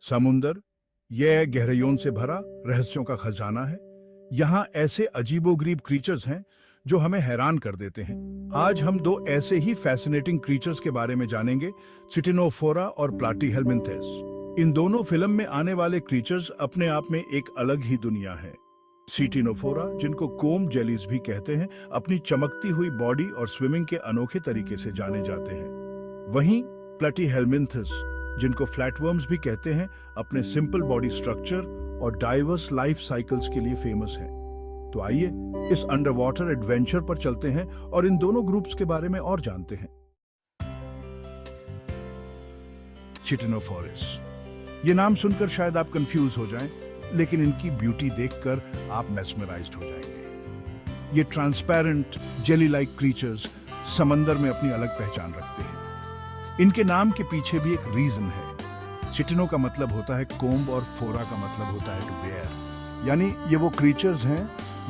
समुंदर, यह गहराइयों से भरा रहस्यों का खजाना है। यहाँ ऐसे अजीबोगरीब क्रीचर्स हैं जो हमें हैरान कर देते हैं। आज हम दो ऐसे ही फैसिनेटिंग क्रीचर्स के बारे में जानेंगे, चिटिनोफोरा और प्लाटीहेल्मिंथेस। इन दोनों फिल्म में आने वाले क्रीचर्स अपने आप में एक अलग ही दुनिया है। चिटिनोफोरा, जिनको कोम जेलीज भी कहते हैं, अपनी चमकती हुई बॉडी और स्विमिंग के अनोखे तरीके से जाने जाते हैं। वहीं प्लाटीहेल्मिंथेस, जिनको फ्लैटवर्म्स भी कहते हैं, अपने सिंपल बॉडी स्ट्रक्चर और डाइवर्स लाइफ साइकिल्स के लिए फेमस हैं। तो आइए इस अंडर वाटर एडवेंचर पर चलते हैं और इन दोनों ग्रुप्स के बारे में और जानते हैं। चिटिनोफोरस, ये नाम सुनकर शायद आप कंफ्यूज हो जाएं, लेकिन इनकी ब्यूटी देखकर आप मेस्मराइज्ड हो जाएंगे। ये ट्रांसपेरेंट जेली लाइक क्रीचर्स समंदर में अपनी अलग पहचान रखते हैं। इनके नाम के पीछे भी एक रीजन है। चिटिनो का मतलब होता है कोम्ब और फोरा का मतलब होता है टू बेयर, यानी ये वो क्रीचर्स हैं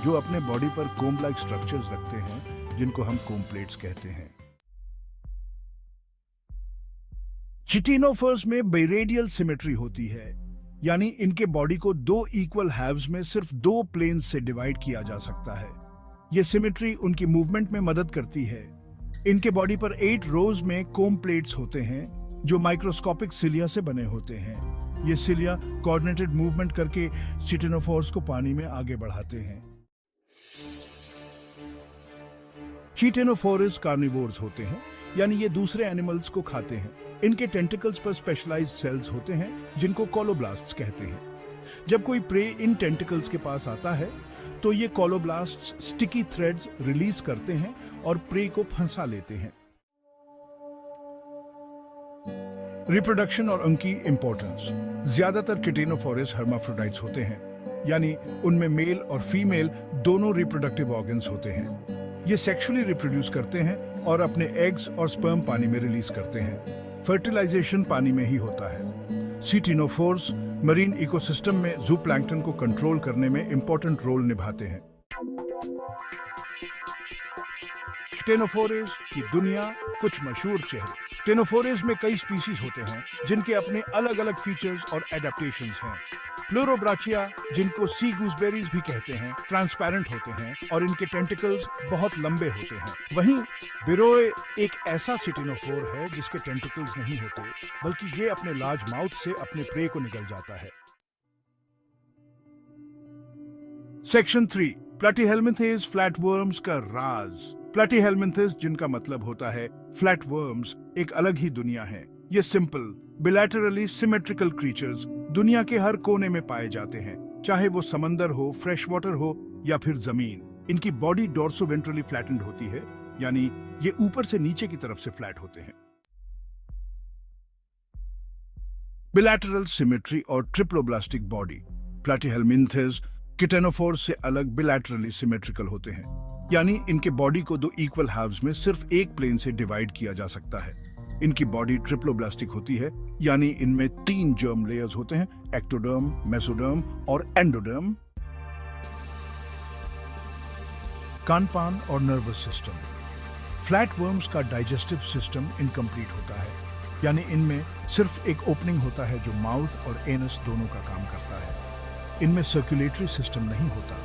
जो अपने बॉडी पर कोम्ब लाइक स्ट्रक्चर्स रखते हैं, जिनको हम कोम्ब प्लेट्स कहते हैं। चिटिनोफर्स में बेरेडियल सिमेट्री होती है, यानी इनके बॉडी को दो इक्वल हैव्स में सिर्फ दो प्लेन्स से डिवाइड किया जा सकता है। यह सिमेट्री उनकी मूवमेंट में मदद करती है। इनके बॉडी पर 8 रोज में कोम्ब प्लेट्स होते हैं जो माइक्रोस्कोपिक सिलिया से बने होते हैं। ये सिलिया कोऑर्डिनेटेड मूवमेंट करके चिटिनोफोर्स को पानी में आगे बढ़ाते हैं। चिटिनोफोरस कार्निवोर्स होते हैं, यानी ये दूसरे एनिमल्स को खाते हैं। इनके टेंटिकल्स पर स्पेशलाइज्ड सेल्स होते हैं जिनको कोलोब्लास्ट्स कहते हैं। जब कोई प्रे इन टेंटिकल्स के पास आता है तो ये कोलोब्लास्ट्स स्टिकी थ्रेड्स रिलीज करते हैं और प्रे को फंसा लेते हैं। रिप्रोडक्शन और उनकी इंपॉर्टेंस। ज्यादातर चिटिनोफोरस हर्माफ्रोडाइट्स होते हैं, यानी उनमें मेल और फीमेल दोनों रिप्रोडक्टिव ऑर्गन्स होते हैं। ये सेक्सुअली रिप्रोड्यूस करते हैं और अपने एग्स और स्पर्म पानी में रिलीज करते हैं। फर्टिलाइजेशन पानी में ही होता है। चिटिनोफोर्स मरीन इकोसिस्टम में जूप्लैंक्टन को कंट्रोल करने में इंपॉर्टेंट रोल निभाते हैं। चिटिनोफोरस की दुनिया, कुछ मशहूर चेहरे। चिटिनोफोरस में कई स्पीशीज होते हैं जिनके अपने अलग अलग फीचर्स और एडेप्टेशंस हैं। प्लूरोब्राचिया, जिनको सी गूसबेरीज भी कहते हैं, ट्रांसपेरेंट होते हैं और इनके टेंटिकल्स बहुत लंबे होते हैं। वहीं बिरोए एक ऐसा चिटिनोफोर है जिसके टेंटिकल्स नहीं होते, बल्कि ये अपने लार्ज माउथ से अपने प्रे को निगल जाता है। सेक्शन 3, प्लैटीहेल्मिंथेस फ्लैटवर्म्स का राज। प्लैटीहेल्मिंथेस, जिनका मतलब होता है फ्लैटवर्म्स, एक अलग ही दुनिया है। ये सिंपल बिलैटरली सिमेट्रिकल क्रीचर्स दुनिया के हर कोने में पाए जाते हैं, चाहे वो समंदर हो, फ्रेश वाटर हो या फिर जमीन। इनकी बॉडी डोर्सोवेंट्रली फ्लैटेंड होती है, यानी ये ऊपर से नीचे की तरफ से फ्लैट होते हैं। बिलैटरल सिमेट्री और ट्रिप्लोब्लास्टिक बॉडी। प्लैटीहेल्मिंथेस चिटिनोफोर्स से अलग बिलैटरली सिमेट्रिकल होते हैं, यानी इनके बॉडी को दो इक्वल हाफ्स में सिर्फ एक प्लेन से डिवाइड किया जा सकता है। इनकी बॉडी ट्रिप्लोब्लास्टिक होती है, यानी इनमें 3 जर्म लेयर्स होते हैं, एक्टोडर्म, मेसोडर्म और एंडोडर्म। कानपान और नर्वस सिस्टम। फ्लैटवर्म्स का डाइजेस्टिव सिस्टम इनकम्प्लीट होता है, यानी इनमें सिर्फ एक ओपनिंग होता है जो माउथ और एनस दोनों का काम करता है। इनमें सर्कुलेटरी सिस्टम नहीं होता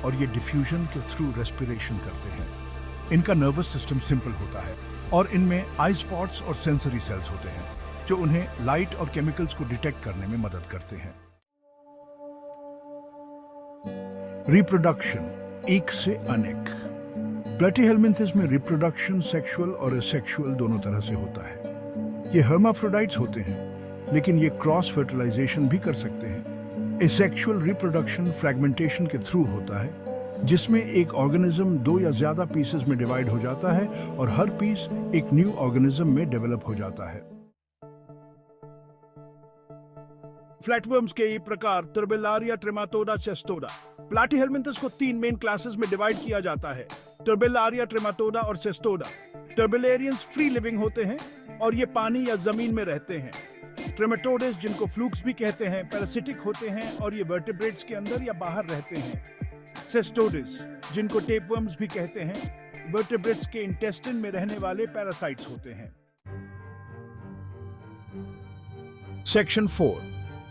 और ये डिफ्यूजन के थ्रू रेस्पिरेशन करते हैं। इनका नर्वस सिस्टम सिंपल होता है और इनमें आई स्पॉट्स और सेंसरी सेल्स होते हैं जो उन्हें लाइट और केमिकल्स को डिटेक्ट करने में मदद करते हैं। रिप्रोडक्शन, एक से अनेक। प्लैटीहेल्मिंथेस में रिप्रोडक्शन सेक्सुअल और एसेक्सुअल दोनों तरह से होता है। ये हर्माफ्रोडाइट्स होते हैं, लेकिन ये क्रॉस फर्टिलाइजेशन भी कर सकते हैं। एसेक्सुअल रिप्रोडक्शन फ्रैगमेंटेशन के थ्रू होता है, जिसमें एक ऑर्गेनिज्म 2 या ज्यादा पीसेस में डिवाइड हो जाता है और हर पीस एक न्यू ऑर्गेनिज्म में डेवलप हो जाता है। फ्लैटवर्म्स के ये प्रकार टर्बेलारिया, ट्रेमाटोडा, चेस्टोडा। प्लैटीहेल्मिंथेस को 3 मेन क्लासेस में डिवाइड किया जाता है, टर्बेलारिया, ट्रेमाटोडा और चेस्टोडा। टर्बेलेरियंस फ्री लिविंग होते हैं और ये पानी या जमीन में रहते हैं। ट्रेमेटोड्स, जिनको फ्लूक्स भी कहते हैं, पैरासिटिक होते हैं और ये वर्टेब्रेट्स के अंदर या बाहर रहते हैं। सेस्टोड्स, जिनको टेपवर्म्स भी कहते हैं, वर्टेब्रेट्स के इंटेस्टाइन में रहने वाले पैरासाइट्स होते हैं। सेक्शन 4,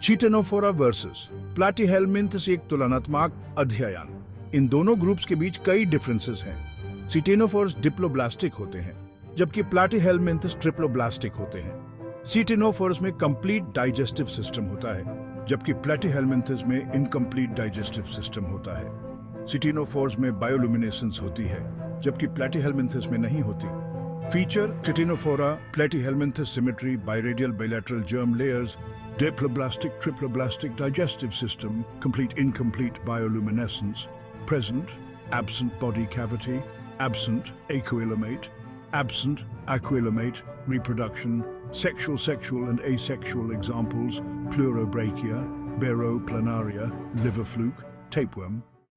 चिटेनोफोरा वर्सेस प्लैटीहेलमिंथस एक तुलनात्मक अध्ययन। इन दोनों ग्रुप्स के बीच कई डिफरेंसेस हैं। चिटेनोफोर्स डिप्लोब्लास्टिक होते हैं जबकि प्लैटीहेलमिंथस ट्रिप्लोब्लास्टिक होते हैं। चिटेनोफोर्स में कंप्लीट डाइजेस्टिव सिस्टम होता है जबकि प्लैटीहेलमिंथस में इनकम्प्लीट डाइजेस्टिव सिस्टम होता है। चिटेनोफोर्स में बायोल्यूमिनेसेंस होती है जबकि प्लैटीहेलमिंथस में नहीं होती। Feature ctenophora platyhelminthes symmetry, biradial bilateral germ layers, diploblastic triploblastic digestive system, complete incomplete bioluminescence, present, absent body cavity, absent aquilomate, absent aquilomate, reproduction, sexual and asexual examples, pleurobrachia, baroplanaria, liver fluke, tapeworm,